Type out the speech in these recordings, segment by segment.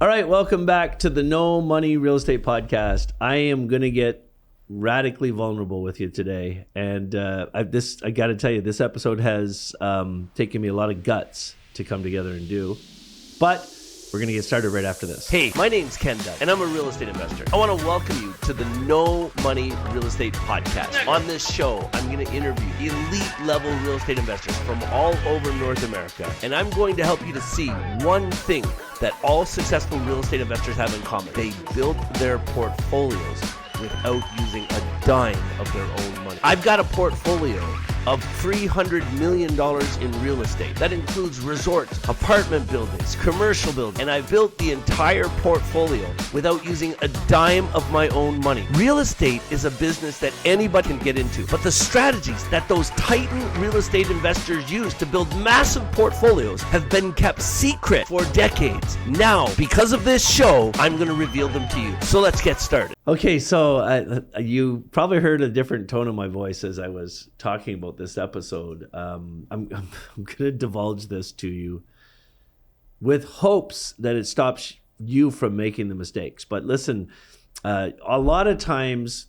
All right, welcome back to the No Money Real Estate Podcast. I am going to get radically vulnerable with you today. And I got to tell you, this episode has taken me a lot of guts to come together and do. But we're going to get started right after this. Hey, my name's Ken Dunn, and I'm a real estate investor. I want to welcome you to the No Money Real Estate Podcast. On this show, I'm going to interview elite-level real estate investors from all over North America, and I'm going to help you to see one thing that all successful real estate investors have in common. They built their portfolios without using a dime of their own money. I've got a portfolio of $300 million in real estate. That includes resorts, apartment buildings, commercial buildings, and I built the entire portfolio without using a dime of my own money. Real estate is a business that anybody can get into, but the strategies that those titan real estate investors use to build massive portfolios have been kept secret for decades. Now, because of this show, I'm going to reveal them to you. So let's get started. Okay, so you probably heard a different tone of my voice as I was talking about this episode. I'm going to divulge this to you with hopes that it stops you from making the mistakes. But listen, a lot of times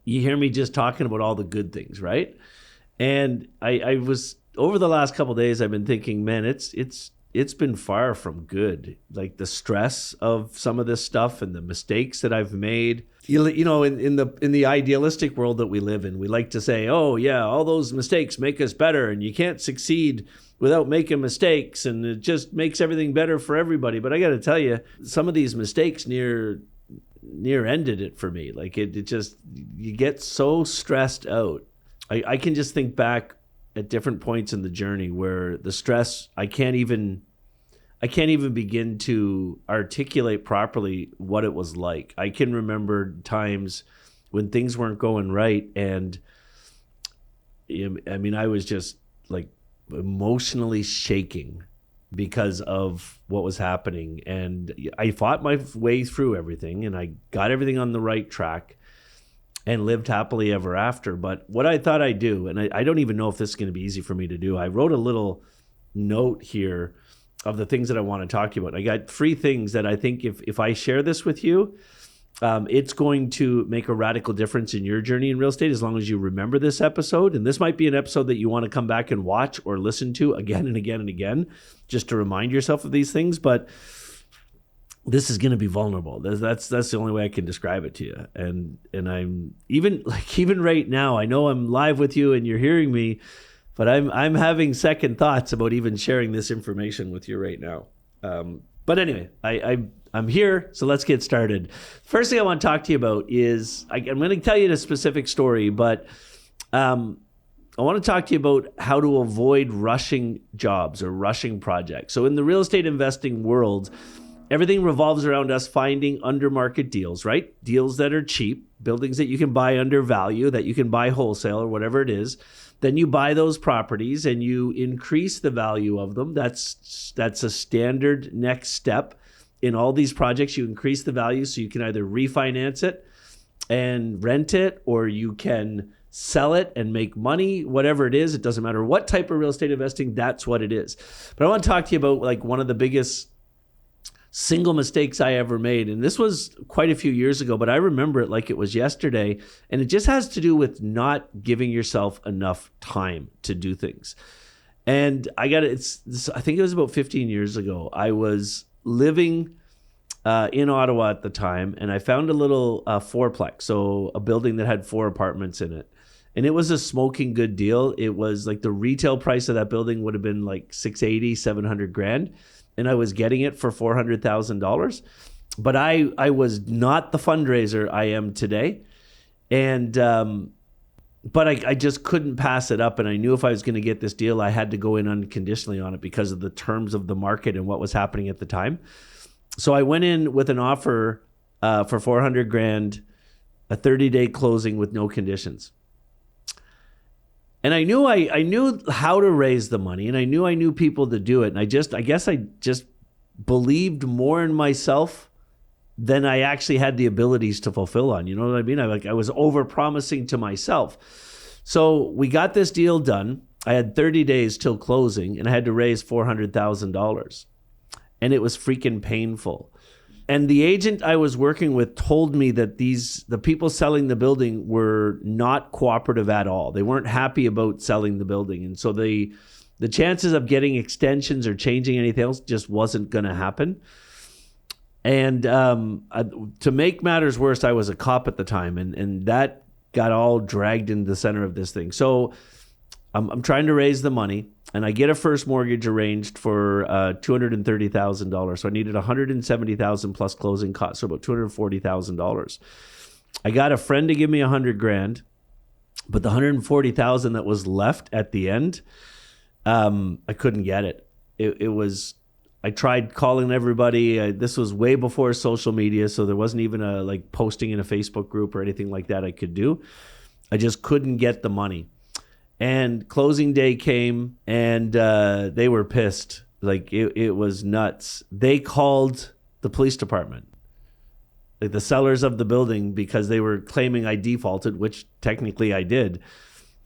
you hear me just talking about all the good things, right? And I was, over the last couple of days, I've been thinking, man, it's been far from good. Like the stress of some of this stuff and the mistakes that I've made. You know, in the idealistic world that we live in, we like to say, oh yeah, all those mistakes make us better, and you can't succeed without making mistakes, and it just makes everything better for everybody. But I got to tell you, some of these mistakes near ended it for me. Like it just, you get so stressed out. I can just think back at different points in the journey where the stress, I can't even begin to articulate properly what it was like. I can remember times when things weren't going right, and I mean, I was just like emotionally shaking because of what was happening. And I fought my way through everything, and I got everything on the right track and lived happily ever after. But what I thought I'd do, and I don't even know if this is going to be easy for me to do, I wrote a little note here of the things that I want to talk to you about. I got 3 things that I think if I share this with you, it's going to make a radical difference in your journey in real estate, as long as you remember this episode. And this might be an episode that you want to come back and watch or listen to again and again and again, just to remind yourself of these things. But this is going to be vulnerable. That's the only way I can describe it to you. And I'm even right now, I know I'm live with you and you're hearing me, but I'm having second thoughts about even sharing this information with you right now. But anyway, I'm here, so let's get started. First thing I want to talk to you about is, I'm going to tell you a specific story, but I want to talk to you about how to avoid rushing jobs or rushing projects. So in the real estate investing world, everything revolves around us finding under market deals, right? Deals that are cheap, buildings that you can buy under value, that you can buy wholesale or whatever it is. Then you buy those properties and you increase the value of them. That's a standard next step in all these projects. You increase the value so you can either refinance it and rent it, or you can sell it and make money, whatever it is. It doesn't matter what type of real estate investing, that's what it is. But I want to talk to you about like one of the biggest single mistakes I ever made. And this was quite a few years ago, but I remember it like it was yesterday. And it just has to do with not giving yourself enough time to do things. And I think it was about 15 years ago. I was living in Ottawa at the time, and I found a little fourplex, so a building that had 4 apartments in it. And it was a smoking good deal. It was like the retail price of that building would have been like $680,000, $700,000. And I was getting it for $400,000. But I was not the fundraiser I am today. And but I just couldn't pass it up. And I knew if I was going to get this deal, I had to go in unconditionally on it because of the terms of the market and what was happening at the time. So I went in with an offer for $400,000, a 30-day closing with no conditions. And I knew how to raise the money, and I knew people to do it. And I guess I just believed more in myself than I actually had the abilities to fulfill on. You know what I mean? I was over-promising to myself. So we got this deal done. I had 30 days till closing, and I had to raise $400,000. and it was freaking painful. And the agent I was working with told me that the people selling the building were not cooperative at all. They weren't happy about selling the building. And so the chances of getting extensions or changing anything else just wasn't going to happen. And to make matters worse, I was a cop at the time, and that got all dragged into the center of this thing. So I'm trying to raise the money, and I get a first mortgage arranged for $230,000. So I needed $170,000 plus closing costs, so about $240,000. I got a friend to give me $100,000, but the $140,000 that was left at the end, I couldn't get it. It was. I tried calling everybody. This was way before social media, so there wasn't even a posting in a Facebook group or anything like that I could do. I just couldn't get the money. And closing day came, and they were pissed. It was nuts. They called the police department, the sellers of the building, because they were claiming I defaulted, which technically I did.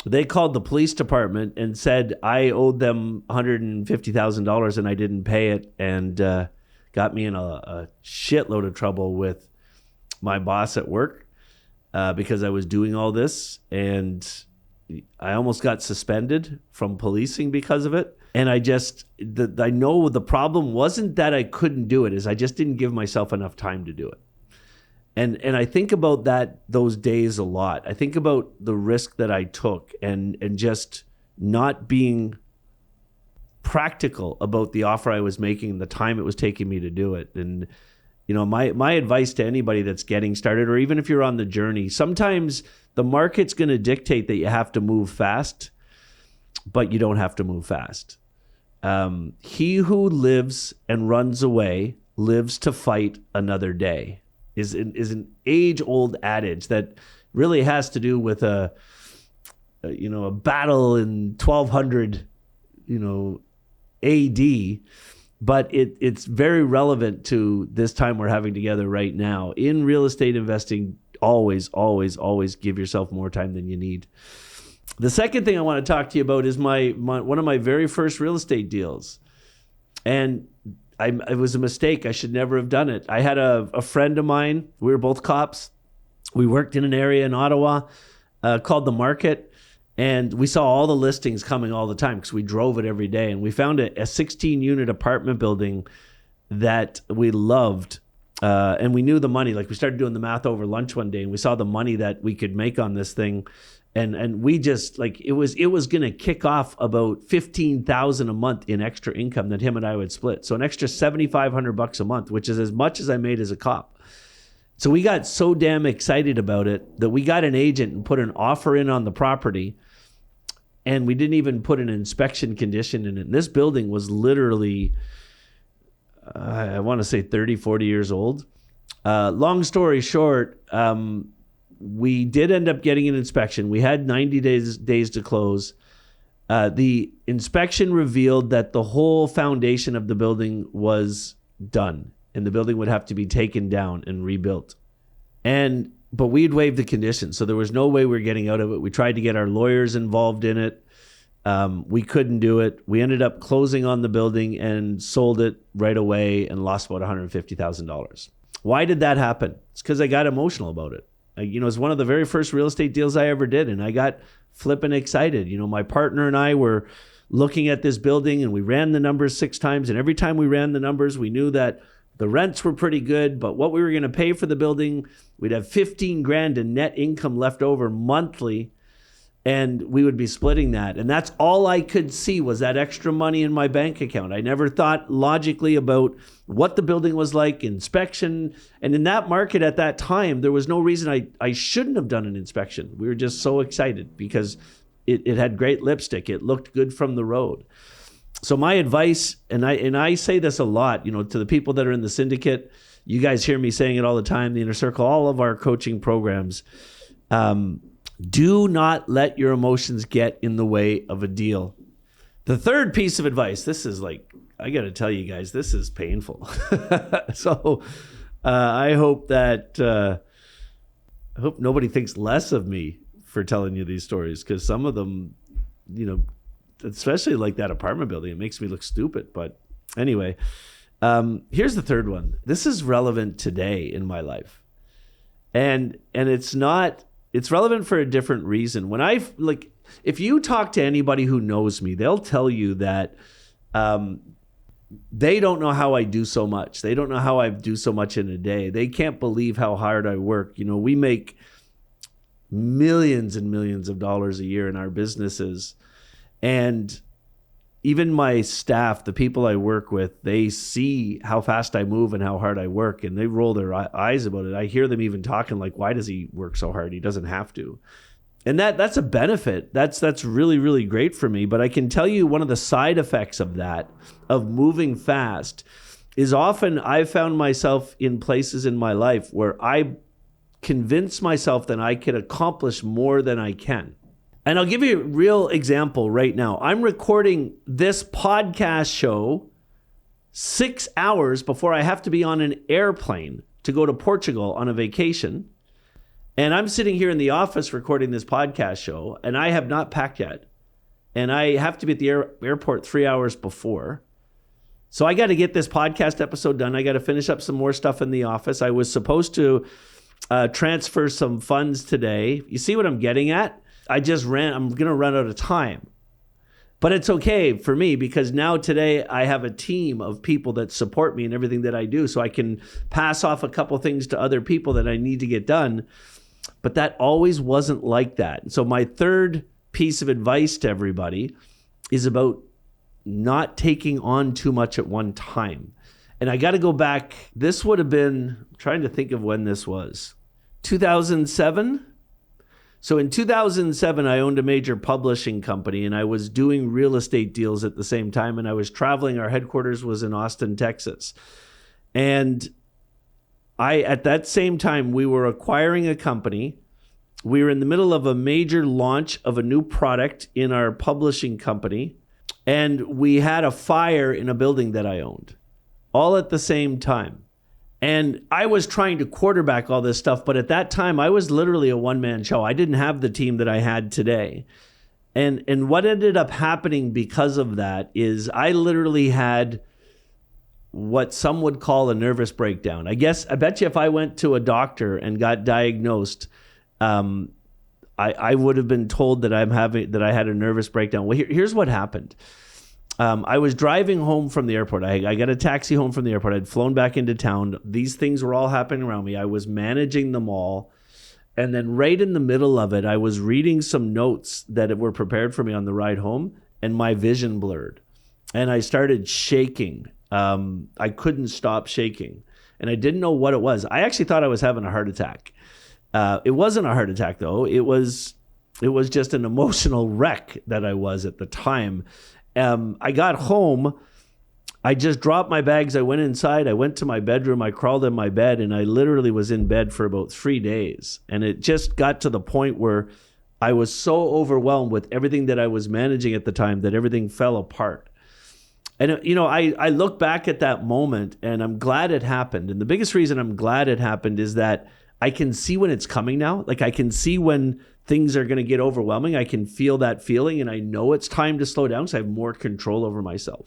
They called the police department and said I owed them $150,000 and I didn't pay it, and got me in a shitload of trouble with my boss at work because I was doing all this, and I almost got suspended from policing because of it. And I know the problem wasn't that I couldn't do it, is I just didn't give myself enough time to do it. And I think about those days a lot. I think about the risk that I took and just not being practical about the offer I was making, the time it was taking me to do it. And, my advice to anybody that's getting started, or even if you're on the journey, sometimes the market's going to dictate that you have to move fast, but you don't have to move fast. He who lives and runs away lives to fight another day. Is an age-old adage that really has to do with a battle in 1200 AD, but it's very relevant to this time we're having together right now. In real estate investing, always give yourself more time than you need. The second thing I want to talk to you about is one of my very first real estate deals, and it was a mistake. I should never have done it. I had a friend of mine. We were both cops. We worked in an area in Ottawa called The Market, and we saw all the listings coming all the time because we drove it every day. And we found a 16-unit apartment building that we loved, and we knew the money. We started doing the math over lunch one day, and we saw the money that we could make on this thing. And we just it was going to kick off about $15,000 a month in extra income that him and I would split. So an extra $7,500 a month, which is as much as I made as a cop. So we got so damn excited about it that we got an agent and put an offer in on the property, and we didn't even put an inspection condition in it. And this building was literally, I want to say 30, 40 years old. Long story short, we did end up getting an inspection. We had 90 days to close. The inspection revealed that the whole foundation of the building was done, and the building would have to be taken down and rebuilt. But we'd waived the conditions, so there was no way we were getting out of it. We tried to get our lawyers involved in it. We couldn't do it. We ended up closing on the building and sold it right away and lost about $150,000. Why did that happen? It's because I got emotional about it. It's one of the very first real estate deals I ever did, and I got flipping excited. My partner and I were looking at this building, and we ran the numbers 6 times, and every time we ran the numbers, we knew that the rents were pretty good, but what we were going to pay for the building, we'd have $15,000 in net income left over monthly, and we would be splitting that. And that's all I could see was that extra money in my bank account. I never thought logically about what the building was like, inspection. And in that market at that time, there was no reason I shouldn't have done an inspection. We were just so excited because it had great lipstick. It looked good from the road. So my advice, and I say this a lot, to the people that are in the syndicate, you guys hear me saying it all the time, the Inner Circle, all of our coaching programs, do not let your emotions get in the way of a deal. The third piece of advice, this is I got to tell you guys, this is painful. So I hope that, I hope nobody thinks less of me for telling you these stories, because some of them, especially that apartment building, it makes me look stupid. But anyway, Here's the third one. This is relevant today in my life. And it's relevant for a different reason. If you talk to anybody who knows me, they'll tell you that they don't know how I do so much. They don't know how I do so much in a day. They can't believe how hard I work. We make millions and millions of dollars a year in our businesses. And even my staff, the people I work with, they see how fast I move and how hard I work, and they roll their eyes about it. I hear them even talking like, why does he work so hard? He doesn't have to. And that's a benefit. That's really, really great for me. But I can tell you one of the side effects of that, of moving fast, is often I've found myself in places in my life where I convince myself that I can accomplish more than I can. And I'll give you a real example right now. I'm recording this podcast show 6 hours before I have to be on an airplane to go to Portugal on a vacation. And I'm sitting here in the office recording this podcast show, and I have not packed yet. And I have to be at the airport 3 hours before. So I got to get this podcast episode done. I got to finish up some more stuff in the office. I was supposed to transfer some funds today. You see what I'm getting at? I'm going to run out of time. But it's okay for me because now today I have a team of people that support me in everything that I do. So I can pass off a couple things to other people that I need to get done. But that always wasn't like that. So my third piece of advice to everybody is about not taking on too much at one time. And I got to go back. This would have been, I'm trying to think of when this was, 2007. So in 2007, I owned a major publishing company, and I was doing real estate deals at the same time, and I was traveling. Our headquarters was in Austin, Texas. And at that same time, we were acquiring a company. We were in the middle of a major launch of a new product in our publishing company, and we had a fire in a building that I owned, all at the same time. And I was trying to quarterback all this stuff, but at that time, I was literally a one-man show. I didn't have the team that I had today. And what ended up happening because of that is I literally had what some would call a nervous breakdown. I bet you if I went to a doctor and got diagnosed, I would have been told that I had a nervous breakdown. Well, here's what happened. I was driving home from the airport. I got a taxi home from the airport. I'd flown back into town. These things were all happening around me. I was managing them all. And then right in the middle of it, I was reading some notes that were prepared for me on the ride home, and my vision blurred. And I started shaking. I couldn't stop shaking. And I didn't know what it was. I actually thought I was having a heart attack. It wasn't a heart attack, though. It was just an emotional wreck that I was at the time. I got home. I just dropped my bags. I went inside. I went to my bedroom. I crawled in my bed, and I literally was in bed for about 3 days. And it just got to the point where I was so overwhelmed with everything that I was managing at the time that everything fell apart. And, I look back at that moment, and I'm glad it happened. And the biggest reason I'm glad it happened is that I can see when it's coming now. Like I can see when things are going to get overwhelming. I can feel that feeling, and I know it's time to slow down, so I have more control over myself.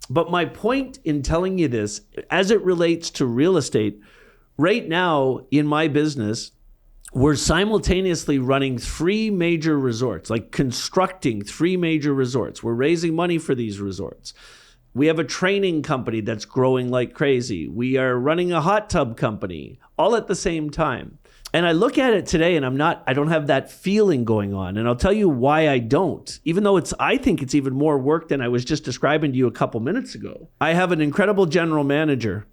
But my point in telling you this, as it relates to real estate, right now in my business, we're simultaneously running 3 major resorts, like constructing 3 major resorts. We're raising money for these resorts. We have a training company that's growing like crazy. We are running a hot tub company all at the same time. And I look at it today and I don't have that feeling going on. And I'll tell you why I don't, even though I think it's even more work than I was just describing to you a couple minutes ago. I have an incredible general manager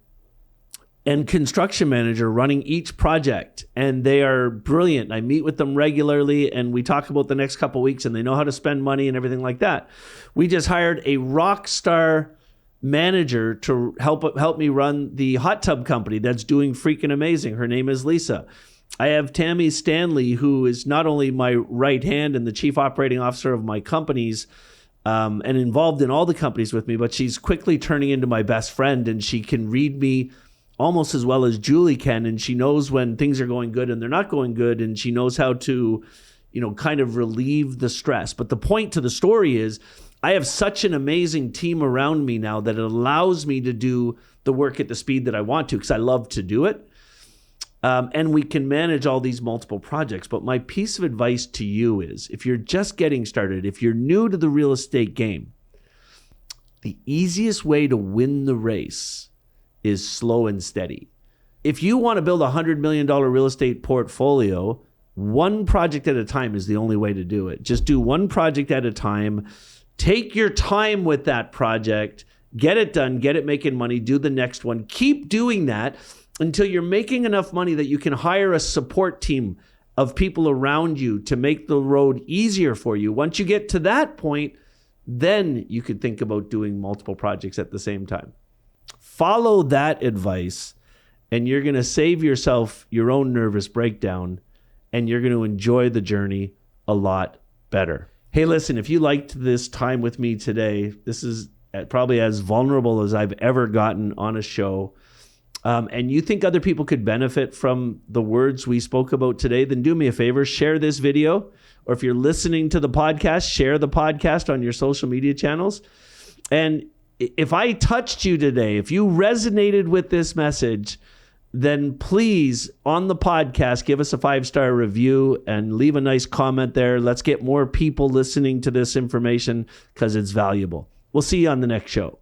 and construction manager running each project, and they are brilliant. I meet with them regularly, and we talk about the next couple weeks, and they know how to spend money and everything like that. We just hired a rock star manager to help me run the hot tub company that's doing freaking amazing. Her name is Lisa. I have Tammy Stanley, who is not only my right hand and the chief operating officer of my companies, and involved in all the companies with me, but she's quickly turning into my best friend, and she can read me almost as well as Julie can, and she knows when things are going good and they're not going good, and she knows how to, kind of relieve the stress. But the point to the story is, I have such an amazing team around me now that it allows me to do the work at the speed that I want to because I love to do it. And we can manage all these multiple projects. But my piece of advice to you is if you're just getting started, if you're new to the real estate game, the easiest way to win the race is slow and steady. If you want to build a $100 million real estate portfolio, one project at a time is the only way to do it. Just do one project at a time. Take your time with that project. Get it done. Get it making money. Do the next one. Keep doing that until you're making enough money that you can hire a support team of people around you to make the road easier for you. Once you get to that point, then you could think about doing multiple projects at the same time. Follow that advice, and you're going to save yourself your own nervous breakdown, and you're going to enjoy the journey a lot better. Hey, listen, if you liked this time with me today, this is probably as vulnerable as I've ever gotten on a show, and you think other people could benefit from the words we spoke about today, then do me a favor, share this video. Or if you're listening to the podcast, share the podcast on your social media channels. And if I touched you today, if you resonated with this message, then please, on the podcast, give us a 5-star review and leave a nice comment there. Let's get more people listening to this information because it's valuable. We'll see you on the next show.